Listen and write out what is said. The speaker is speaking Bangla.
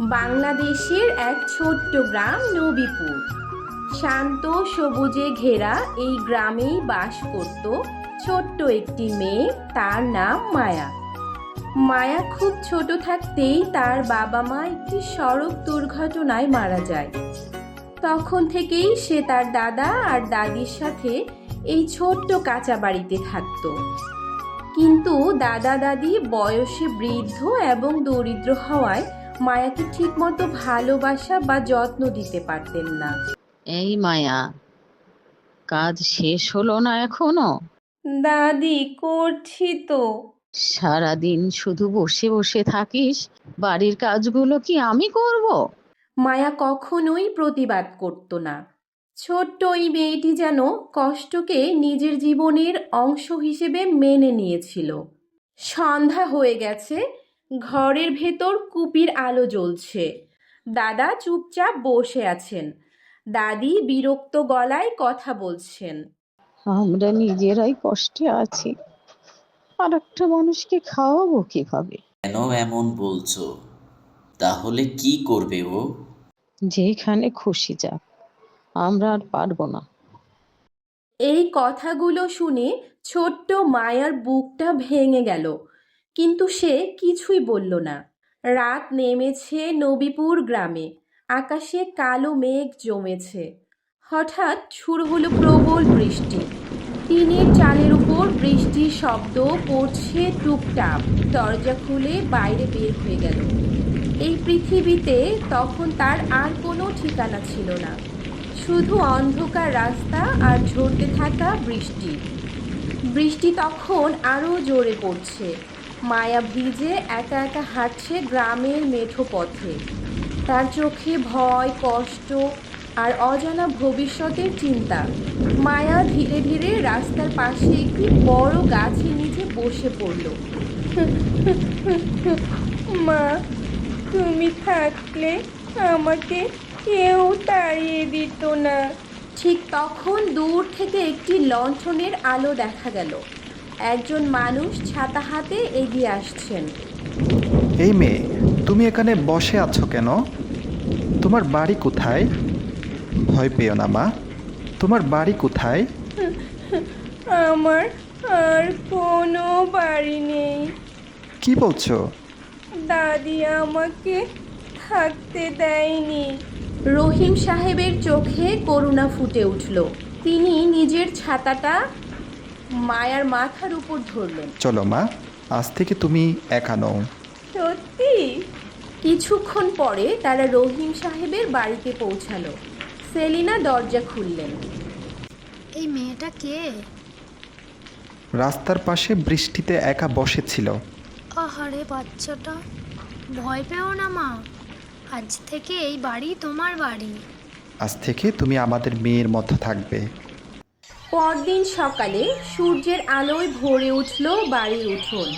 বাংলাদেশের এক ছোট্ট গ্রাম নবীপুর। শান্ত সবুজে ঘেরা এই গ্রামেই বাস করত ছোট্ট একটি মেয়ে, তার নাম মায়া। মায়া খুব ছোট থাকতেই তার বাবা মা একটি সড়ক দুর্ঘটনায় মারা যায়। তখন থেকেই সে তার দাদা আর দাদির সাথে এই ছোট্ট কাঁচা বাড়িতে থাকতো। কিন্তু দাদা দাদি বয়সে বৃদ্ধ এবং দরিদ্র হওয়ায় মায়াকে ঠিকমতো ভালোবাসা বা যত্ন দিতে পারতেন না। এই মায়া, কাজ শেষ হলো না এখনো? দাদি, করছি তো। সারাদিন শুধু বসে বসে থাকিস, বাড়ির কাজগুলো কি আমি করব? মায়া কখনোই প্রতিবাদ করত না। ছোট্ট ওই মেয়েটি যেন কষ্টকে নিজের জীবনের অংশ হিসেবে মেনে নিয়েছিল। সন্ধ্যা হয়ে গেছে, ঘরের ভেতর কুপির আলো জ্বলছে। দাদা চুপচাপ বসে আছেন, দাদি বিরক্ত গলায় কথা বলছেন। আমরা নিজেরাই কষ্টে আছি, আর একটা মানুষকে খাওয়াবো কিভাবে? কেন এমন বলছো? তাহলে কি করবে ও? যেখানে খুশি যাক, আমরা আর পারবো না। এই কথাগুলো শুনে ছোট্ট মায়ার বুকটা ভেঙে গেল, কিন্তু সে কিছুই বলল না। রাত নেমেছে নবীপুর গ্রামে, আকাশে কালো মেঘ জমেছে। হঠাৎ শুরু হলো প্রবল বৃষ্টি। টিনের চালের উপর বৃষ্টির শব্দ পড়ছে টুপটাপ। দরজা খুলে বাইরে বের হয়ে গেল। এই পৃথিবীতে তখন তার আর কোনো ঠিকানা ছিল না, শুধু অন্ধকার রাস্তা আর ঝরতে থাকা বৃষ্টি। বৃষ্টি তখন আরও জোরে পড়ছে। মায়া ভিজে একা একা হাঁটছে গ্রামের মেঠো পথে। তার চোখে ভয়, কষ্ট আর অজানা ভবিষ্যতের চিন্তা। মায়া ধীরে ধীরে রাস্তার পাশে একটি বড় গাছের নিচে বসে পড়ল। মা, তুমি থাকলে আমাকে কেউ তাড়িয়ে দিত না। ঠিক তখন দূর থেকে একটি লণ্ঠনের আলো দেখা গেল। একজন মানুষ ছাতা হাতে এগিয়ে আসছেন। এই মেয়ে, তুমি এখানে বসে আছো কেন? তোমার বাড়ি কোথায়? ভয় পেও না মা, তোমার বাড়ি কোথায়? আমার আর কোনো বাড়ি নেই। কি বলছো? দাদি আমাকে থাকতে দেয়নি। রহিম সাহেবের চোখে করুণা ফুটে উঠল। তিনি নিজের ছাতাটা মায়ার মাথার উপর ধরলেন। চলো মা, আজ থেকে তুমি একা নও। সত্যি? কিছুক্ষণ পরে তারা রহিম সাহেবের বাড়িতে পৌঁছালো। সেলিনা দরজা খুললেন। এই মেয়েটা কে? রাস্তার পাশে বৃষ্টিতে একা বসেছিল। আহারে বাচ্চাটা, ভয় পেও না মা, আজ থেকে এই বাড়ি তোমার বাড়ি। আজ থেকে তুমি আমাদের মেয়ের মতো থাকবে। পরদিন সকালে সূর্যের আলোয় ভরে উঠল বাড়ির উঠোন।